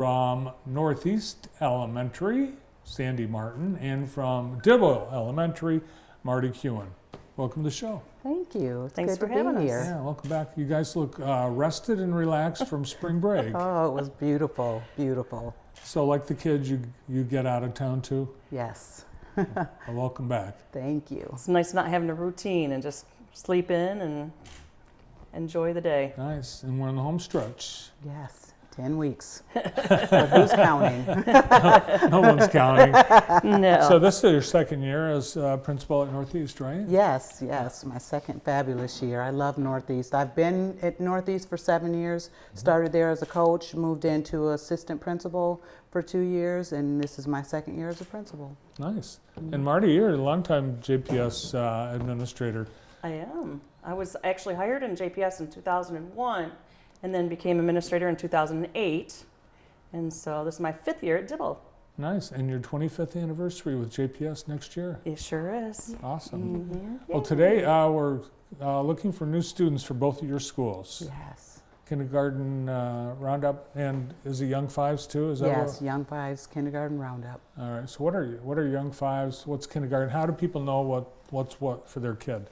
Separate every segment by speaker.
Speaker 1: From Northeast Elementary, Sandy Martin, and from Dibble Elementary, Marty Kuhn. Welcome to the show.
Speaker 2: Thank you. It's
Speaker 3: Thanks
Speaker 2: good
Speaker 3: for
Speaker 2: to
Speaker 3: having
Speaker 2: be
Speaker 3: us.
Speaker 2: here.
Speaker 1: Yeah, welcome back. You guys look rested and relaxed from spring break.
Speaker 2: Oh, it was beautiful, beautiful.
Speaker 1: So like the kids, you get out of town too?
Speaker 2: Yes.
Speaker 1: Well, welcome back.
Speaker 2: Thank you.
Speaker 3: It's nice not having a routine and just sleep in and enjoy the day.
Speaker 1: Nice. And we're in the home stretch.
Speaker 2: Yes. 10 weeks. But who's counting?
Speaker 1: No one's counting.
Speaker 3: No.
Speaker 1: So this is your second year as principal at Northeast, right?
Speaker 2: Yes, yes. My second fabulous year. I love Northeast. I've been at Northeast for 7 years. Started there as a coach, moved into assistant principal for 2 years, and this is my second year as a principal.
Speaker 1: Nice. And Marty, you're a longtime JPS administrator.
Speaker 3: I am. I was actually hired in JPS in 2001 and then became administrator in 2008. And so this is my 5th year at Dibble.
Speaker 1: Nice. And your 25th anniversary with JPS next year.
Speaker 3: It sure is.
Speaker 1: Awesome.
Speaker 3: Mm-hmm.
Speaker 1: Well, today we're looking for new students for both of your schools.
Speaker 2: Yes.
Speaker 1: Kindergarten roundup, and is it Young Fives too? Is that
Speaker 2: Yes, Young Fives Kindergarten Roundup.
Speaker 1: All right. So what are Young Fives? What's kindergarten? How do people know what's what for their kid?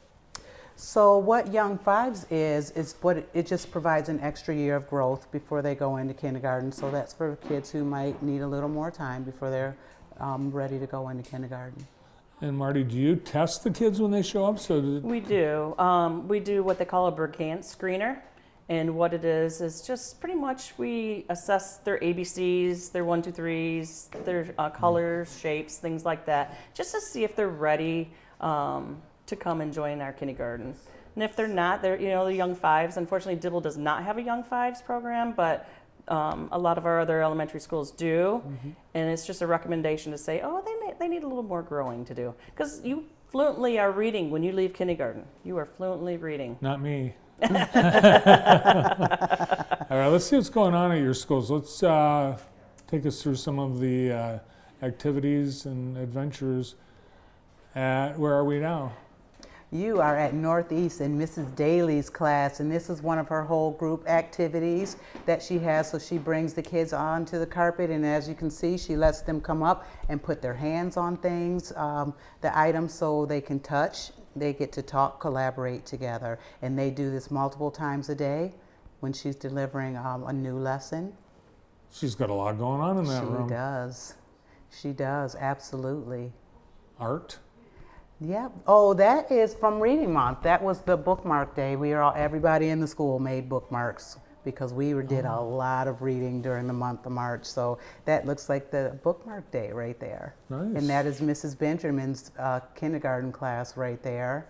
Speaker 2: So what Young Fives is what it just provides an extra year of growth before they go into kindergarten. So that's for kids who might need a little more time before they're ready to go into kindergarten.
Speaker 1: And Marty, do you test the kids when they show up?
Speaker 3: We do. We do what they call a Bergant screener. And what it is just pretty much we assess their ABCs, their 1, 2, 3s, their colors, shapes, things like that, just to see if they're ready to come and join our kindergarten. And if they're not, they're the Young Fives. Unfortunately, Dibble does not have a Young Fives program, but a lot of our other elementary schools do. Mm-hmm. And it's just a recommendation to say, oh, they need a little more growing to do. Because you fluently are reading when you leave kindergarten. You are fluently reading.
Speaker 1: Not me. All right, let's see what's going on at your schools. Let's take us through some of the activities and adventures. Where are we now?
Speaker 2: You are at Northeast in Mrs. Daly's class, and this is one of her whole group activities that she has. So she brings the kids onto the carpet, and as you can see, she lets them come up and put their hands on things, the items, so they can touch. They get to talk, collaborate together, and they do this multiple times a day when she's delivering a new lesson.
Speaker 1: She's got a lot going on in that room.
Speaker 2: She does. She does, absolutely.
Speaker 1: Art?
Speaker 2: Yep. Oh, that is from Reading Month. That was the bookmark day. Everybody in the school made bookmarks because we did a lot of reading during the month of March. So that looks like the bookmark day right there.
Speaker 1: Nice.
Speaker 2: And that is Mrs. Benjamin's kindergarten class right there.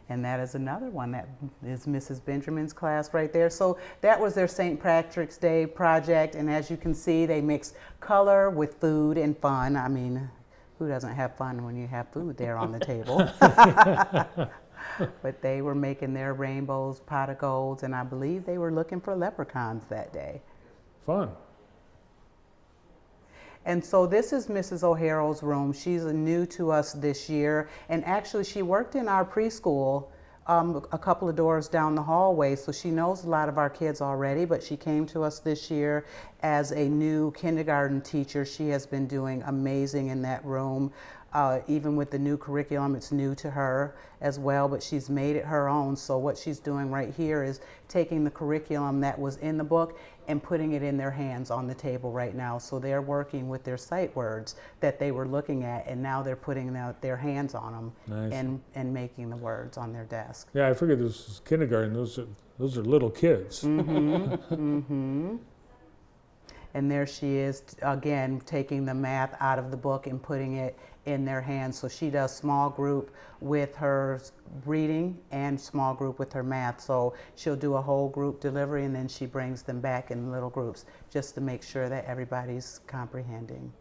Speaker 2: And that is another one. That is Mrs. Benjamin's class right there. So that was their St. Patrick's Day project. And as you can see, they mix color with food and fun. I mean, who doesn't have fun when you have food there on the table? But they were making their rainbows, pot of golds, and I believe they were looking for leprechauns that day.
Speaker 1: Fun.
Speaker 2: And so this is Mrs. O'Harrell's room. She's new to us this year, and actually she worked in our preschool a couple of doors down the hallway, so she knows a lot of our kids already, but she came to us this year as a new kindergarten teacher. She has been doing amazing in that room. Even with the new curriculum, it's new to her as well, but she's made it her own. So what she's doing right here is taking the curriculum that was in the book and putting it in their hands on the table right now. So they're working with their sight words that they were looking at, and now they're putting their hands on them.
Speaker 1: Nice.
Speaker 2: and making the words on their desk.
Speaker 1: Yeah, I figured this was kindergarten. Those are little kids.
Speaker 2: Mm-hmm. Mm-hmm. And there she is, again, taking the math out of the book and putting it in their hands. So she does small group with her reading and small group with her math. So she'll do a whole group delivery, and then she brings them back in little groups just to make sure that everybody's comprehending.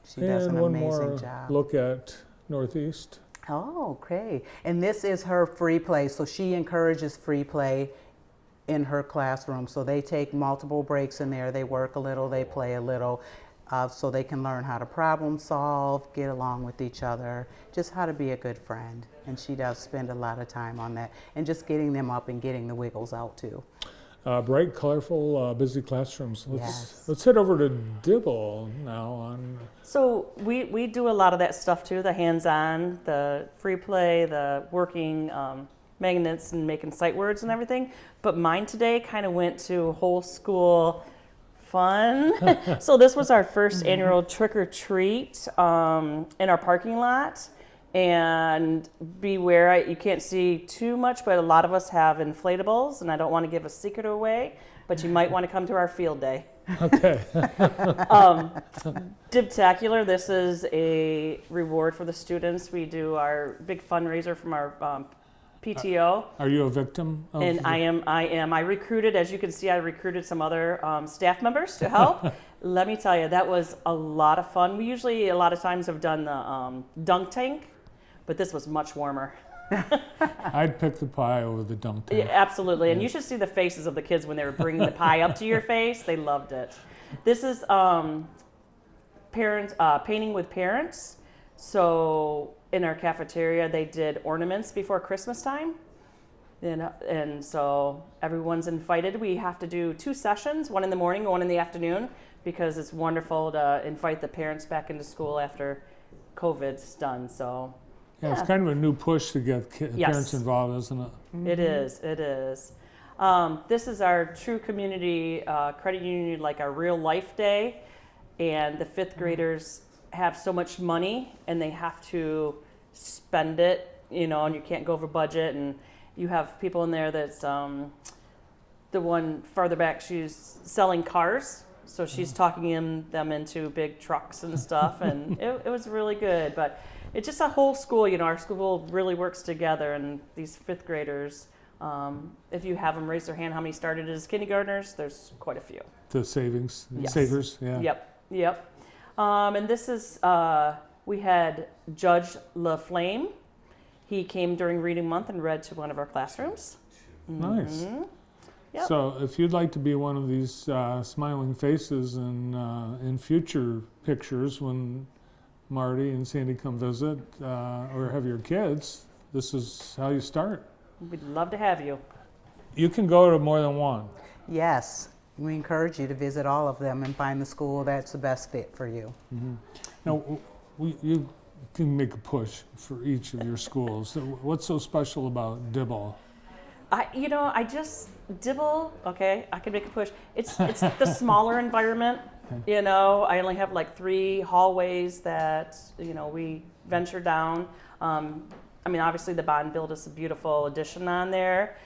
Speaker 2: She does an amazing job.
Speaker 1: Look at Northeast.
Speaker 2: Oh, okay. And this is her free play. So she encourages free play in her classroom. So they take multiple breaks in there. They work a little, they play a little, so they can learn how to problem solve, get along with each other, just how to be a good friend. And she does spend a lot of time on that and just getting them up and getting the wiggles out too.
Speaker 1: Bright, colorful, busy classrooms.
Speaker 2: Yes.
Speaker 1: Let's head over to Dibble now. On
Speaker 3: So we do a lot of that stuff too, the hands-on, the free play, the working magnets and making sight words and everything. But mine today kind of went to whole school fun. So this was our first annual trick or treat in our parking lot. And beware, you can't see too much, but a lot of us have inflatables, and I don't want to give a secret away, but you might want to come to our field day.
Speaker 1: okay.
Speaker 3: Dibtacular, this is a reward for the students. We do our big fundraiser from our PTO.
Speaker 1: Are you a victim? Of
Speaker 3: And I am. I recruited, as you can see, I recruited some other staff members to help. Let me tell you, that was a lot of fun. We usually, a lot of times, have done the dunk tank, but this was much warmer.
Speaker 1: I'd pick the pie over the dunk tank.
Speaker 3: Yeah, absolutely. And you should see the faces of the kids when they were bringing the pie up to your face. They loved it. This is parents painting with parents. So in our cafeteria, they did ornaments before Christmas time. And so everyone's invited. We have to do 2 sessions, one in the morning, one in the afternoon, because it's wonderful to invite the parents back into school after COVID's done. So
Speaker 1: Yeah, it's kind of a new push to get
Speaker 3: Yes.
Speaker 1: parents involved, isn't it?
Speaker 3: it is. This is our true community credit union, like our real life day. And the 5th graders have so much money and they have to spend it, and you can't go over budget. And you have people in there that's the one farther back, she's selling cars. So she's talking them into big trucks and stuff. And it was really good. But it's just a whole school, our school really works together. And these 5th graders, if you have them raise their hand how many started as kindergartners, there's quite a few.
Speaker 1: The savers, yeah.
Speaker 3: Yep. And this is, we had Judge LaFlame. He came during reading month and read to one of our classrooms.
Speaker 1: Nice.
Speaker 3: Yep.
Speaker 1: So if you'd like to be one of these smiling faces in future pictures when Marty and Sandy come visit, or have your kids, this is how you start.
Speaker 3: We'd love to have you.
Speaker 1: You can go to more than one.
Speaker 2: Yes, we encourage you to visit all of them and find the school that's the best fit for you.
Speaker 1: Now, you can make a push for each of your schools. So what's so special about Dibble?
Speaker 3: Dibble, okay, I can make a push. It's the smaller environment, I only have like 3 hallways that, we venture down. Obviously the bond build is a beautiful addition on there,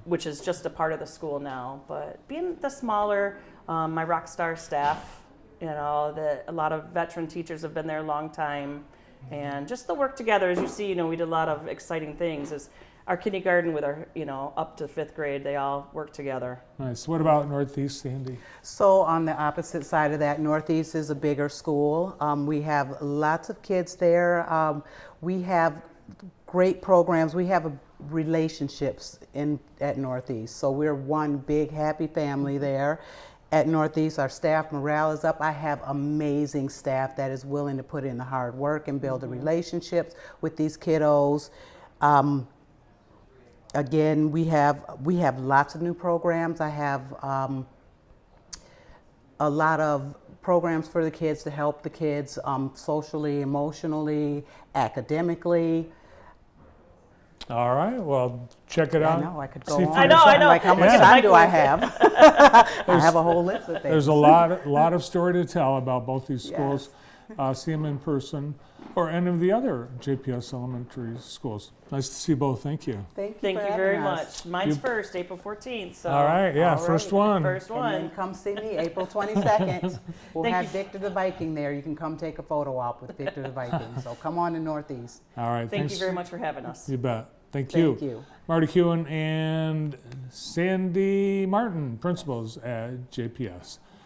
Speaker 3: which is just a part of the school now. But being the smaller, my rock star staff, a lot of veteran teachers have been there a long time. And just the work together, as you see, we did a lot of exciting things. Is our kindergarten with our, up to 5th grade, they all work together.
Speaker 1: Nice. What about Northeast, Sandy?
Speaker 2: So on the opposite side of that, Northeast is a bigger school. We have lots of kids there. We have great programs. We have relationships at Northeast. So we're one big happy family there. At Northeast, our staff morale is up. I have amazing staff that is willing to put in the hard work and build the relationships with these kiddos. Again, we have lots of new programs. I have a lot of programs for the kids to help the kids socially, emotionally, academically.
Speaker 1: All right. Well, check it out.
Speaker 2: I know, I could go
Speaker 1: See
Speaker 2: on.
Speaker 1: for
Speaker 3: I know.
Speaker 2: Like, how much
Speaker 1: Yeah.
Speaker 2: time do I have? I have a whole list of things.
Speaker 1: There's a lot of story to tell about both these schools. See them in person or any of the other JPS elementary schools. Nice to see both. Thank you.
Speaker 2: Thank
Speaker 3: Thank
Speaker 2: for
Speaker 3: you very
Speaker 2: having us.
Speaker 3: much. Mine's first, April 14th. So.
Speaker 1: All right. Yeah.
Speaker 2: All
Speaker 1: First
Speaker 2: right.
Speaker 1: one.
Speaker 3: First
Speaker 2: And
Speaker 3: one.
Speaker 2: then come see me April 22nd. We'll
Speaker 3: Thank
Speaker 2: have
Speaker 3: you.
Speaker 2: Victor the Viking there. You can come take a photo op with Victor the Viking. So come on to Northeast.
Speaker 1: All right.
Speaker 3: Thank
Speaker 1: Thanks.
Speaker 3: you very much for having us.
Speaker 1: You bet. Thank you.
Speaker 2: Thank you.
Speaker 1: Marty Kuhn and Sandy Martin, principals at JPS.